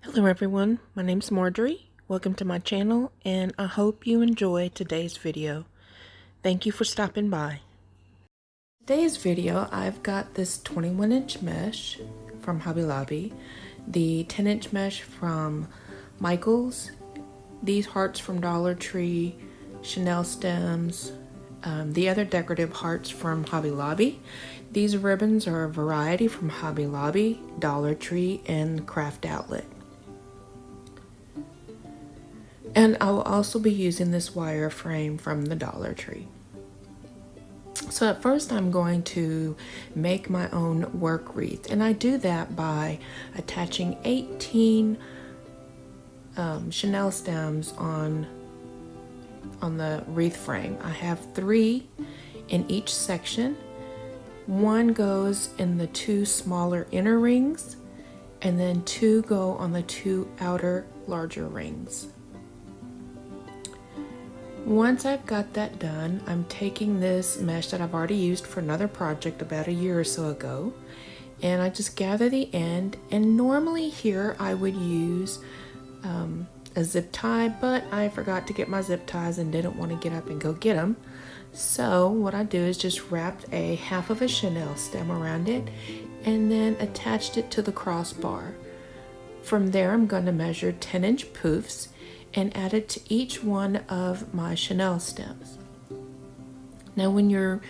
Hello everyone, my name's Marjorie. Welcome to my channel and I hope you enjoy today's video. Thank you for stopping by. Today's video, I've got this 21-inch mesh from Hobby Lobby, the 10-inch mesh from Michaels, these hearts from Dollar Tree, Chanel stems, the other decorative hearts from Hobby Lobby. These ribbons are a variety from Hobby Lobby, Dollar Tree, and Craft Outlet. And I will also be using this wire frame from the Dollar Tree. So at first I'm going to make my own work wreath, and I do that by attaching 18 Chanel stems on the wreath frame. I have 3 in each section. One goes in the 2 smaller inner rings, and then 2 go on the 2 outer larger rings. Once I've got that done, I'm taking this mesh that I've already used for another project about a year or so ago, and I just gather the end. And normally here I would use a zip tie, but I forgot to get my zip ties and didn't want to get up and go get them. So what I do is just wrapped a half of a Chanel stem around it and then attached it to the crossbar. From there I'm going to measure 10-inch poofs and add it to each one of my Chanel stems. Now when you're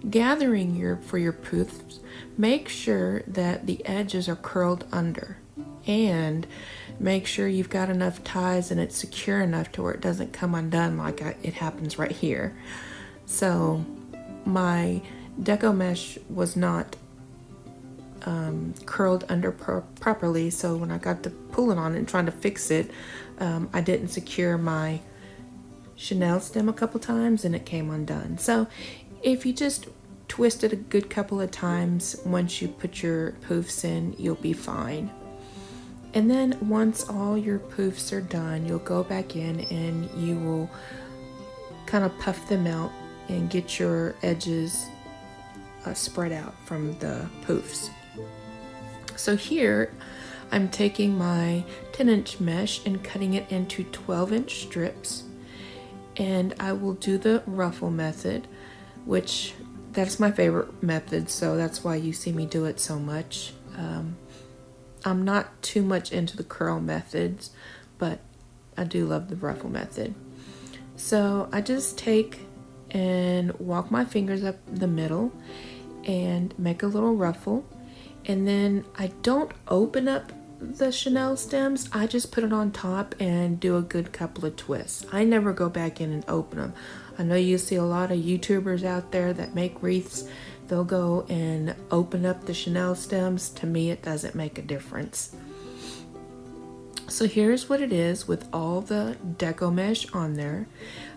gathering for your poofs, make sure that the edges are curled under, and make sure you've got enough ties and it's secure enough to where it doesn't come undone like it happens right here. So my deco mesh was not curled under properly, so when I got to pulling on it and trying to fix it, I didn't secure my Chanel stem a couple times and it came undone. So if you just twist it a good couple of times, once you put your poofs in, you'll be fine. And then once all your poofs are done, you'll go back in and you will kind of puff them out and get your edges spread out from the poofs. So here I'm taking my 10-inch mesh and cutting it into 12-inch strips, and I will do the ruffle method, which that's my favorite method, so that's why you see me do it so much. I'm not too much into the curl methods, but I do love the ruffle method. So I just take and walk my fingers up the middle and make a little ruffle, and then I don't open up the Chanel stems, I just put it on top and do a good couple of twists. I never go back in and open them. I know you see a lot of YouTubers out there that make wreaths. They'll go and open up the Chanel stems. To me, it doesn't make a difference. So here's what it is with all the deco mesh on there.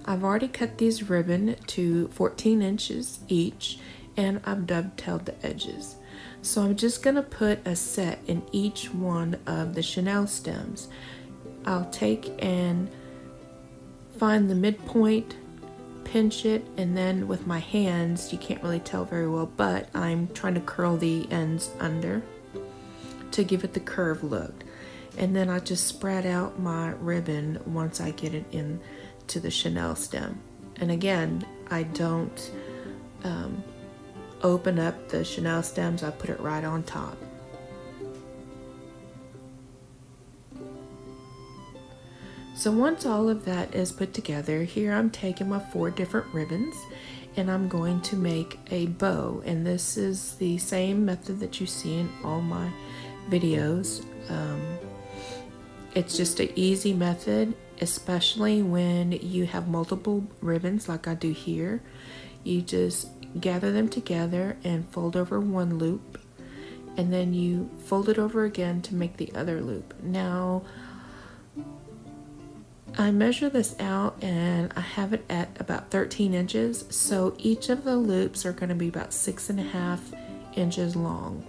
I've already cut these ribbon to 14 inches each, and I've dovetailed the edges. So I'm just gonna put a set in each one of the Chanel stems. I'll take and find the midpoint, pinch it, and then with my hands, you can't really tell very well, but I'm trying to curl the ends under to give it the curved look. And then I just spread out my ribbon once I get it into the Chanel stem. And again, I don't open up the Chanel stems, I put it right on top. So once all of that is put together, here I'm taking my 4 different ribbons and I'm going to make a bow, and this is the same method that you see in all my videos. It's just an easy method, especially when you have multiple ribbons like I do here. You just gather them together and fold over one loop, and then you fold it over again to make the other loop. Now I measure this out and I have it at about 13 inches, so each of the loops are going to be about 6.5 inches long.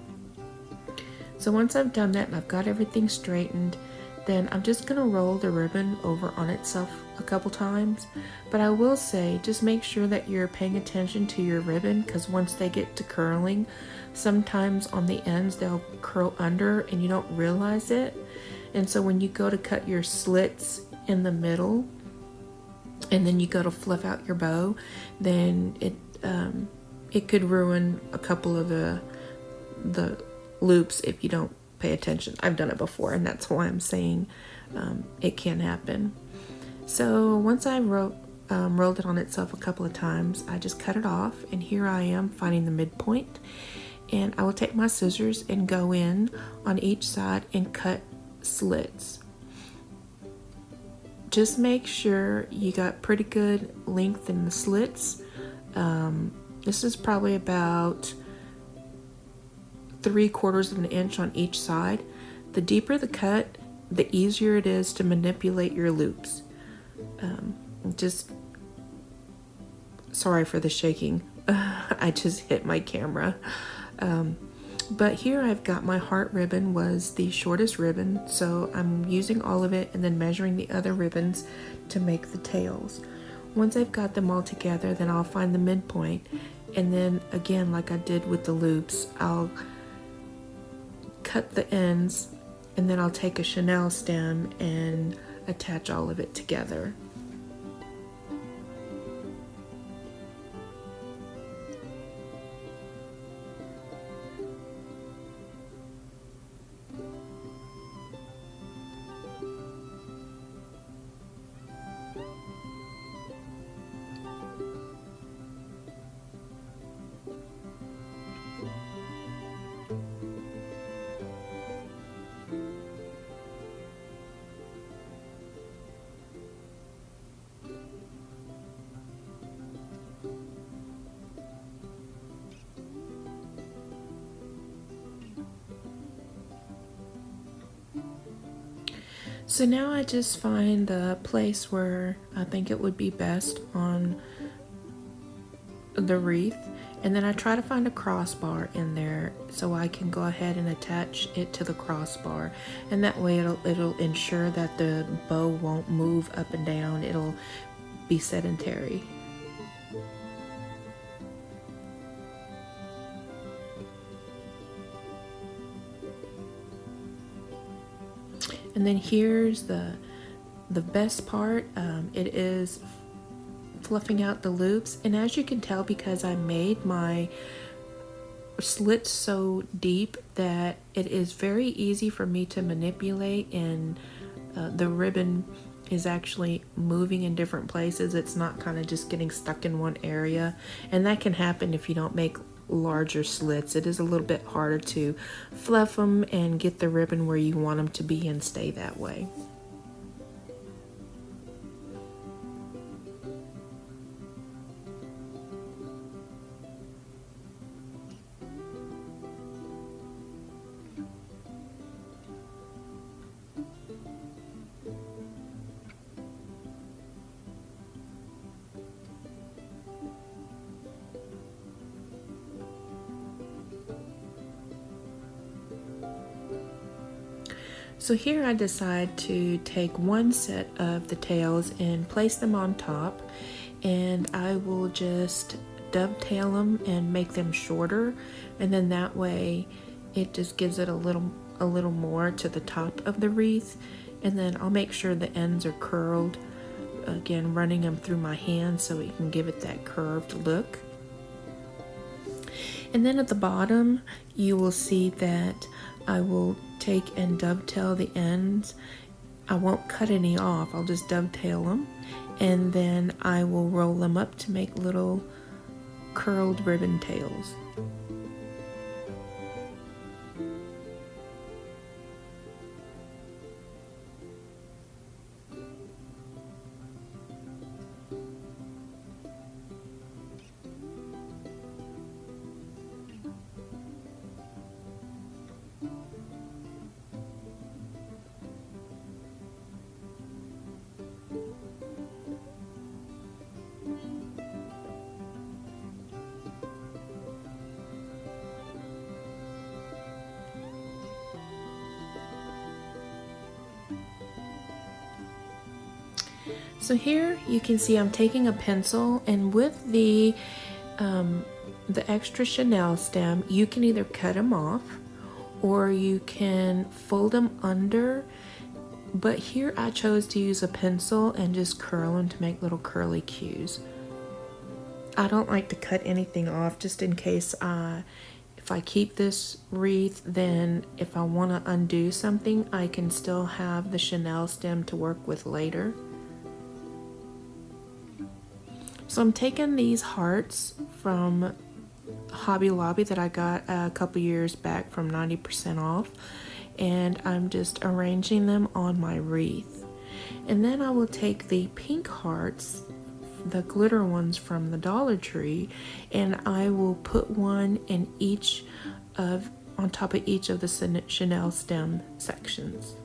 So once I've done that and I've got everything straightened, then I'm just going to roll the ribbon over on itself a couple times. But I will say, just make sure that you're paying attention to your ribbon, because once they get to curling, sometimes on the ends they'll curl under and you don't realize it. And so when you go to cut your slits in the middle, and then you go to fluff out your bow, then it could ruin a couple of the loops if you don't pay attention. I've done it before, and that's why I'm saying it can happen. So once I rolled it on itself a couple of times, I just cut it off, and here I am finding the midpoint. And I will take my scissors and go in on each side and cut slits. Just make sure you got pretty good length in the slits. This is probably about 3/4 of an inch on each side. The deeper the cut, the easier it is to manipulate your loops. Just sorry for the shaking. I just hit my camera. But here I've got my heart ribbon was the shortest ribbon, so I'm using all of it and then measuring the other ribbons to make the tails. Once I've got them all together, then I'll find the midpoint, and then again, like I did with the loops, I'll cut the ends, and then I'll take a chenille stem and attach all of it together. So now I just find the place where I think it would be best on the wreath, and then I try to find a crossbar in there so I can go ahead and attach it to the crossbar, and that way it'll ensure that the bow won't move up and down. It'll be sedentary. And then here's the best part. It is fluffing out the loops, and as you can tell, because I made my slits so deep that it is very easy for me to manipulate, and the ribbon is actually moving in different places. It's not kind of just getting stuck in one area, and that can happen if you don't make larger slits. It is a little bit harder to fluff them and get the ribbon where you want them to be and stay that way. So here I decide to take one set of the tails and place them on top, and I will just dovetail them and make them shorter, and then that way it just gives it a little more to the top of the wreath. And then I'll make sure the ends are curled, again running them through my hand so it can give it that curved look. And then at the bottom you will see that I will take and dovetail the ends. I won't cut any off, I'll just dovetail them, and then I will roll them up to make little curled ribbon tails. So here you can see I'm taking a pencil, and with the extra chenille stem, you can either cut them off or you can fold them under But here I chose to use a pencil and just curl them to make little curly cues. I don't like to cut anything off just in case if I keep this wreath, then if I want to undo something, I can still have the Chanel stem to work with later. So I'm taking these hearts from Hobby Lobby that I got a couple years back from 90% off, and I'm just arranging them on my wreath. And then I will take the pink hearts, the glitter ones from the Dollar Tree, and I will put one in on top of each of the Chanel stem sections.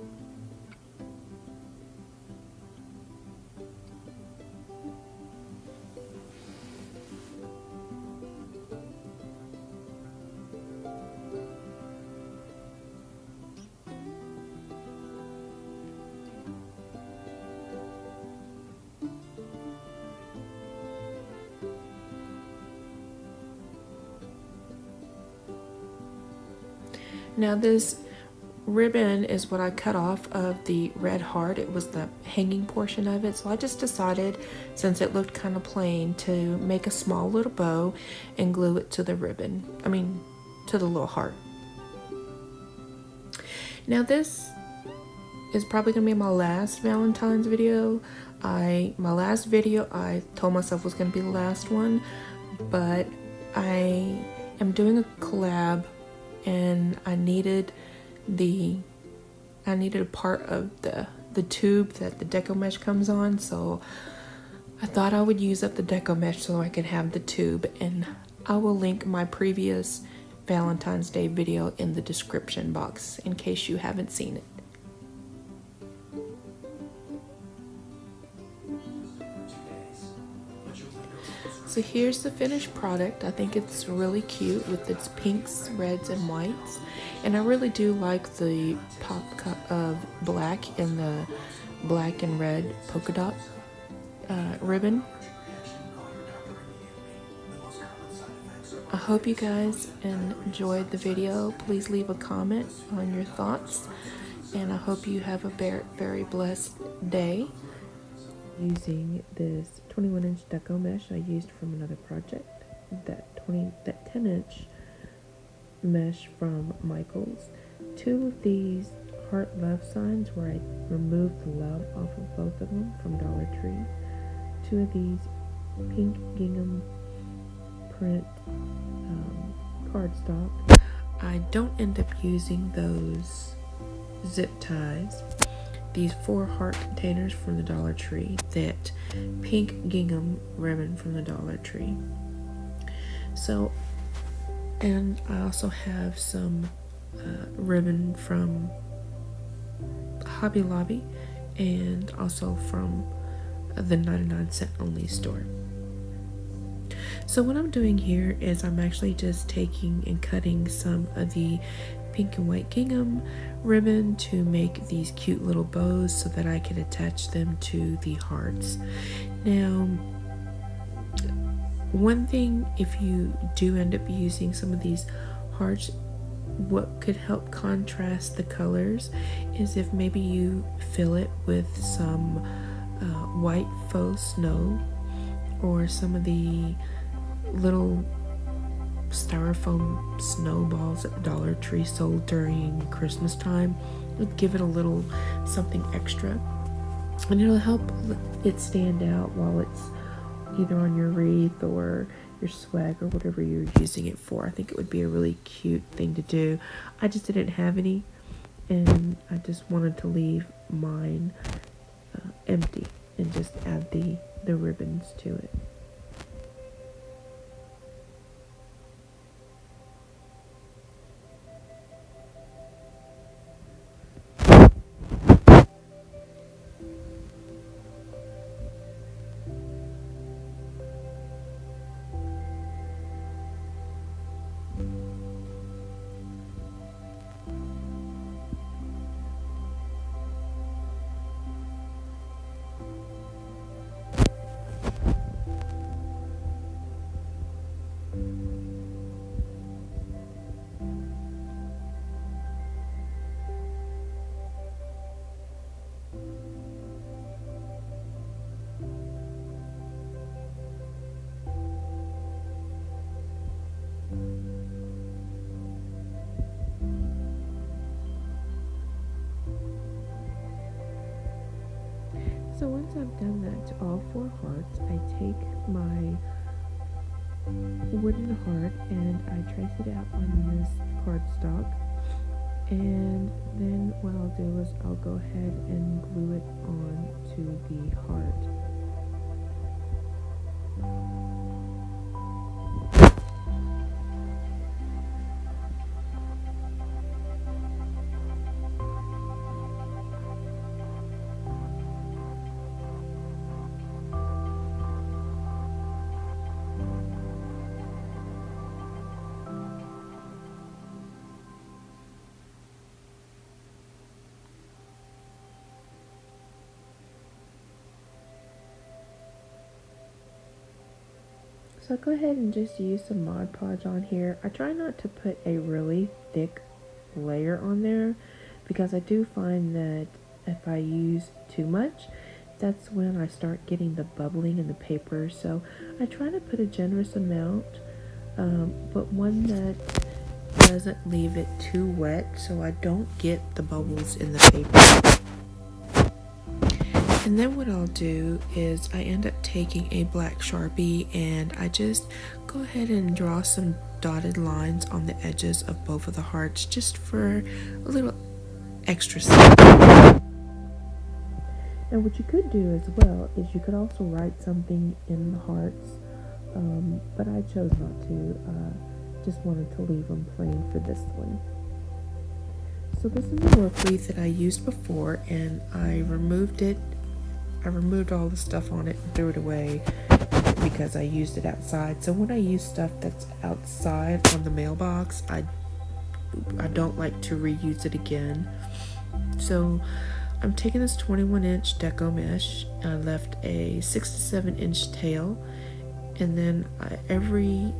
Now this ribbon is what I cut off of the red heart. It was the hanging portion of it. So I just decided, since it looked kind of plain, to make a small little bow and glue it to the ribbon. To the little heart. Now this is probably gonna be my last Valentine's video. My last video I told myself was gonna be the last one, but I am doing a collab, and I needed a part of the tube that the deco mesh comes on, so I thought I would use up the deco mesh so I could have the tube, and I will link my previous Valentine's Day video in the description box in case you haven't seen it. So here's the finished product. I think it's really cute with its pinks, reds, and whites. And I really do like the pop of black and the black and red polka dot ribbon. I hope you guys enjoyed the video. Please leave a comment on your thoughts. And I hope you have a very, very blessed day. Using this 21-inch deco mesh I used from another project, that 10-inch mesh from Michaels, 2 of these heart love signs where I removed the love off of both of them from Dollar Tree, 2 of these pink gingham print cardstock. I don't end up using those zip ties. These 4 heart containers from the Dollar Tree, that pink gingham ribbon from the Dollar Tree. So, and I also have some ribbon from Hobby Lobby and also from the 99-cent only store. So what I'm doing here is I'm actually just taking and cutting some of the pink and white gingham ribbon to make these cute little bows so that I can attach them to the hearts. Now, one thing, if you do end up using some of these hearts, what could help contrast the colors is if maybe you fill it with some white faux snow, or some of the little styrofoam snowballs at the Dollar Tree sold during Christmas time. It'll give it a little something extra, and it'll help it stand out while it's either on your wreath or your swag or whatever you're using it for. I think it would be a really cute thing to do. I just didn't have any, and I just wanted to leave mine empty and just add the ribbons to it. So once I've done that to all 4 hearts, I take my wooden heart and I trace it out on this cardstock. And then what I'll do is I'll go ahead and glue it on to the heart. So go ahead and just use some Mod Podge on here. I try not to put a really thick layer on there because I do find that if I use too much, that's when I start getting the bubbling in the paper. So I try to put a generous amount, but one that doesn't leave it too wet so I don't get the bubbles in the paper. And then what I'll do is I end up taking a black Sharpie and I just go ahead and draw some dotted lines on the edges of both of the hearts just for a little extra stuff. And what you could do as well is you could also write something in the hearts, but I chose not to. Just wanted to leave them plain for this one. So this is the work wreath that I used before, and I removed it. I removed all the stuff on it and threw it away because I used it outside. So when I use stuff that's outside on the mailbox, I don't like to reuse it again. So I'm taking this 21-inch deco mesh. I left a 6 to 7-inch tail, and then every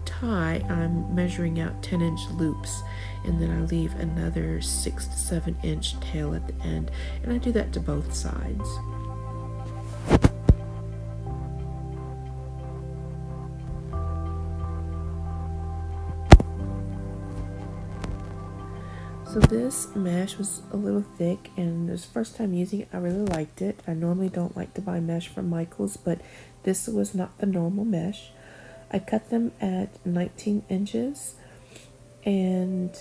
tie I'm measuring out 10-inch loops, and then I leave another 6 to 7-inch tail at the end, and I do that to both sides. So this mesh was a little thick, and this first time using it, I really liked it. I normally don't like to buy mesh from Michael's, but this was not the normal mesh. I cut them at 19 inches, and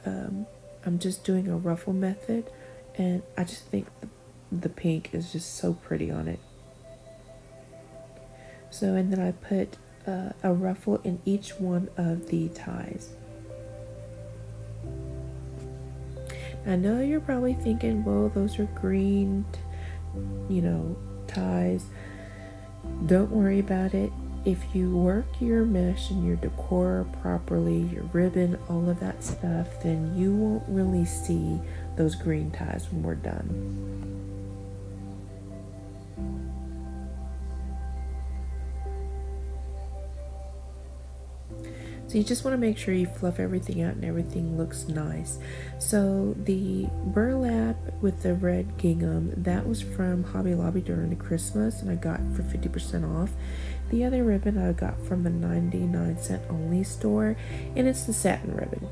I'm just doing a ruffle method, and I just think the pink is just so pretty on it. So, and then I put a ruffle in each one of the ties. I know you're probably thinking, well, those are green, ties. Don't worry about it. If you work your mesh and your decor properly, your ribbon, all of that stuff, then you won't really see those green ties when we're done. So you just want to make sure you fluff everything out and everything looks nice. So the burlap with the red gingham, that was from Hobby Lobby during the Christmas, and I got for 50% off. The other ribbon I got from a 99-cent only store, and it's the satin ribbon.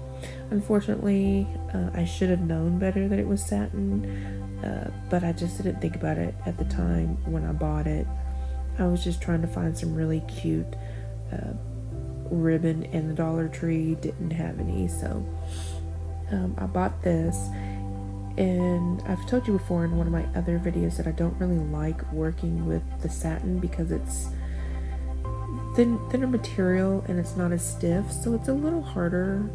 Unfortunately, I should have known better that it was satin, but I just didn't think about it at the time when I bought it. I was just trying to find some really cute ribbon, and the Dollar Tree didn't have any, so I bought this. And I've told you before in one of my other videos that I don't really like working with the satin because it's thinner material and it's not as stiff, so it's a little harder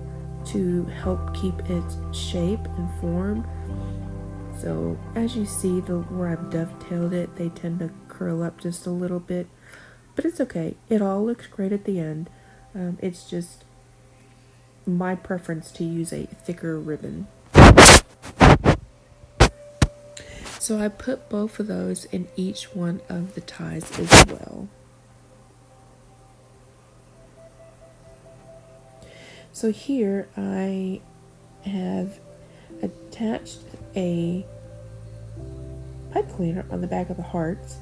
to help keep its shape and form. So as you see, where I've dovetailed it, they tend to curl up just a little bit, but it's okay. It all looks great at the end. It's just my preference to use a thicker ribbon. So I put both of those in each one of the ties as well. So here I have attached a pipe cleaner on the back of the hearts,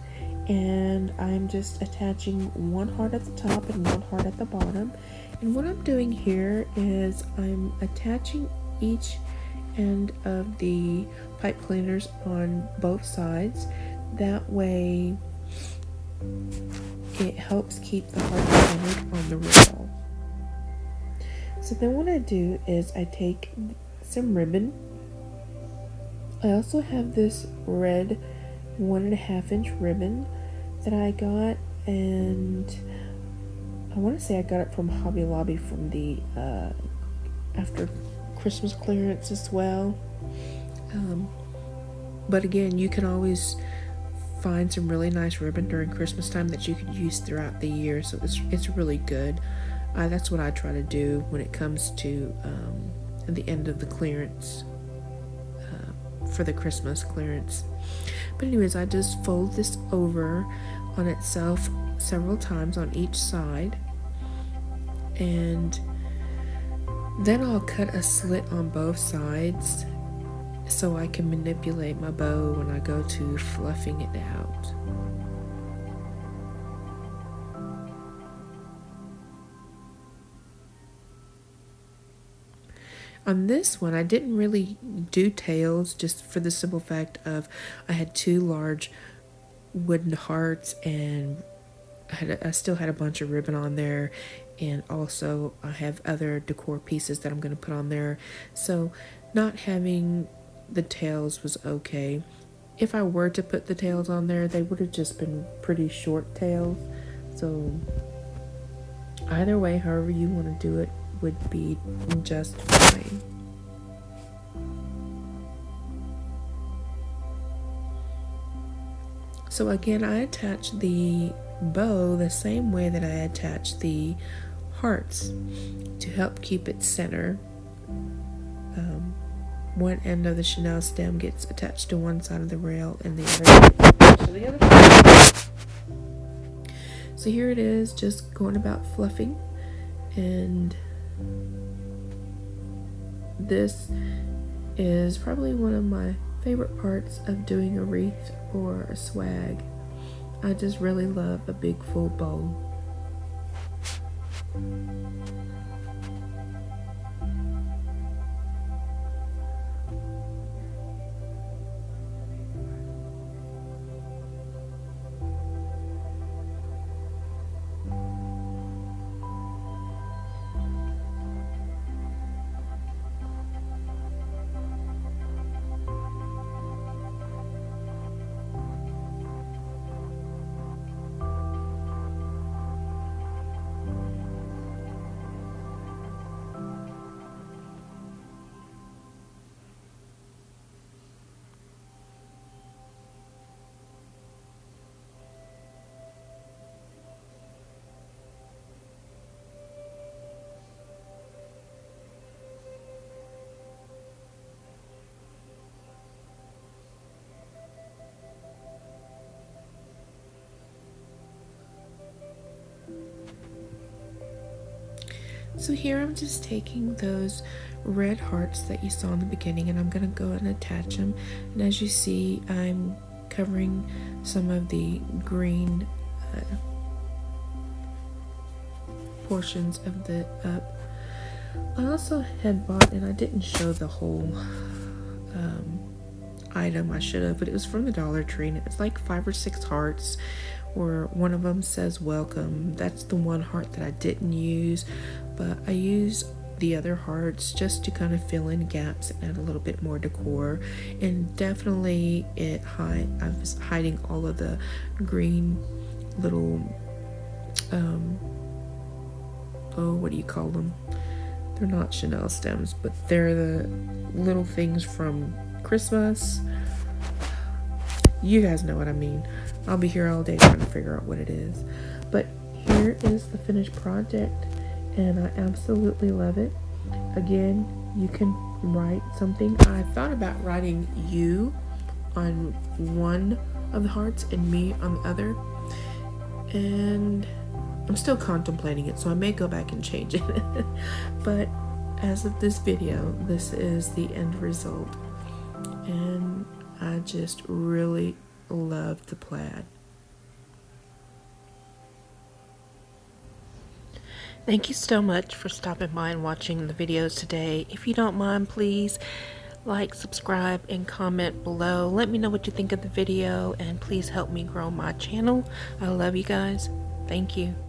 and I'm just attaching one heart at the top and one heart at the bottom. And what I'm doing here is I'm attaching each end of the pipe cleaners on both sides. That way it helps keep the heart centered on the rail. So then what I do is I take some ribbon. I also have this red 1.5 inch ribbon that I got, and I want to say I got it from Hobby Lobby from the after Christmas clearance as well. But again, you can always find some really nice ribbon during Christmas time that you could use throughout the year, so it's really good. That's what I try to do when it comes to the end of the clearance for the Christmas clearance. But anyways, I just fold this over on itself several times on each side, and then I'll cut a slit on both sides so I can manipulate my bow when I go to fluffing it out. On this one, I didn't really do tails, just for the simple fact of I had 2 large wooden hearts, and I still had a bunch of ribbon on there, and also I have other decor pieces that I'm going to put on there. So not having the tails was okay. If I were to put the tails on there, they would have just been pretty short tails. So either way, however you want to do it would be just fine. So again, I attach the bow the same way that I attach the hearts to help keep it center. One end of the chenille stem gets attached to one side of the rail and the other to the other side. So here it is, just going about fluffing, and this is probably one of my favorite parts of doing a wreath or a swag. I just really love a big full bow. So here I'm just taking those red hearts that you saw in the beginning, and I'm going to go and attach them. And as you see, I'm covering some of the green portions of the up. I also had bought, and I didn't show the whole item, I should have, but it was from the Dollar Tree, and it's like 5 or 6 hearts, where one of them says welcome. That's the one heart that I didn't use, but I used the other hearts just to kind of fill in gaps and add a little bit more decor. And definitely I was hiding all of the green little what do you call them? They're not chenille stems, but they're the little things from Christmas. You guys know what I mean. I'll be here all day trying to figure out what it is. But here is the finished project, and I absolutely love it. Again, you can write something. I thought about writing you on one of the hearts and me on the other, and I'm still contemplating it, so I may go back and change it. But as of this video, this is the end result, and I just really love the plaid. Thank you so much for stopping by and watching the videos today. If you don't mind, please like, subscribe, and comment below. Let me know what you think of the video, and please help me grow my channel. I love you guys. Thank you.